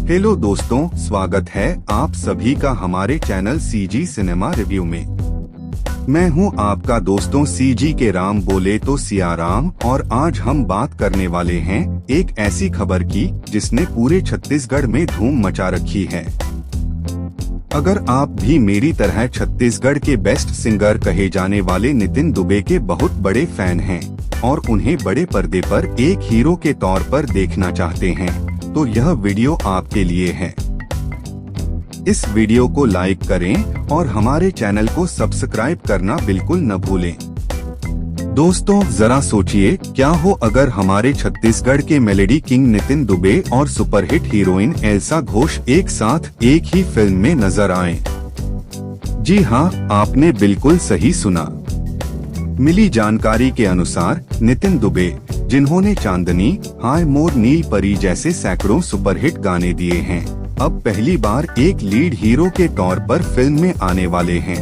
Hello दोस्तों, स्वागत है आप सभी का हमारे चैनल सीजी सिनेमा रिव्यू में। मैं हूं आपका दोस्तों सीजी के राम बोले तो सियाराम, और आज हम बात करने वाले हैं एक ऐसी खबर की जिसने पूरे छत्तीसगढ़ में धूम मचा रखी है। अगर आप भी मेरी तरह छत्तीसगढ़ के बेस्ट सिंगर कहे जाने वाले नितिन दुबे के बहुत बड़े फैन हैं और उन्हें बड़े पर्दे पर एक हीरो के तौर पर देखना चाहते हैं, तो यह वीडियो आपके लिए है। इस वीडियो को लाइक करें और हमारे चैनल को सब्सक्राइब करना बिल्कुल न भूलें। दोस्तों, जरा सोचिए, क्या हो अगर हमारे छत्तीसगढ़ के मेलेडी किंग नितिन दुबे और सुपरहिट हीरोइन एल्सा घोष एक साथ एक ही फिल्म में नजर आएं। जी हाँ, आपने बिल्कुल सही सुना। मिली जानकारी के अनुसार नितिन दुबे, जिन्होंने चांदनी, हाय मोर, नील परी जैसे सैकड़ों सुपरहिट गाने दिए हैं, अब पहली बार एक लीड हीरो के तौर पर फिल्म में आने वाले हैं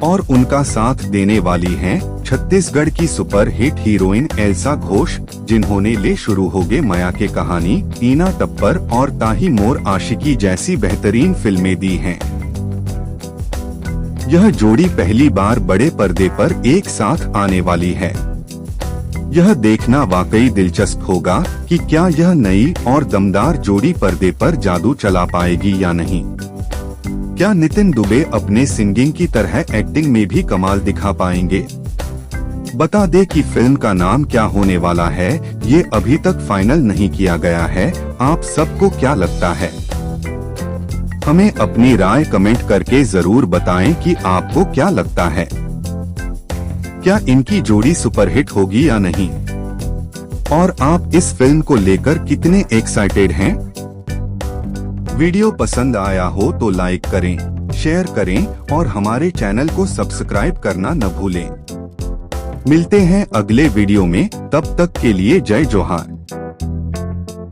और उनका साथ देने वाली हैं छत्तीसगढ़ की सुपरहिट हीरोइन एल्सा घोष, जिन्होंने ले शुरू हो गे माया के कहानी, टीना टप्पर और ताही मोर आशिकी जैसी बेहतरीन फिल्में दी हैं। यह जोड़ी पहली बार बड़े पर्दे पर एक साथ आने वाली है। यह देखना वाकई दिलचस्प होगा कि क्या यह नई और दमदार जोड़ी पर्दे पर जादू चला पाएगी या नहीं। क्या नितिन दुबे अपने सिंगिंग की तरह एक्टिंग में भी कमाल दिखा पाएंगे। बता दे कि फिल्म का नाम क्या होने वाला है, ये अभी तक फाइनल नहीं किया गया है। आप सबको क्या लगता है? हमें अपनी राय कमेंट करके जरूर बताएं कि आपको क्या लगता है। क्या इनकी जोड़ी सुपरहिट होगी या नहीं, और आप इस फिल्म को लेकर कितने एक्साइटेड हैं? वीडियो पसंद आया हो तो लाइक करें, शेयर करें और हमारे चैनल को सब्सक्राइब करना न भूलें। मिलते हैं अगले वीडियो में, तब तक के लिए जय जोहार।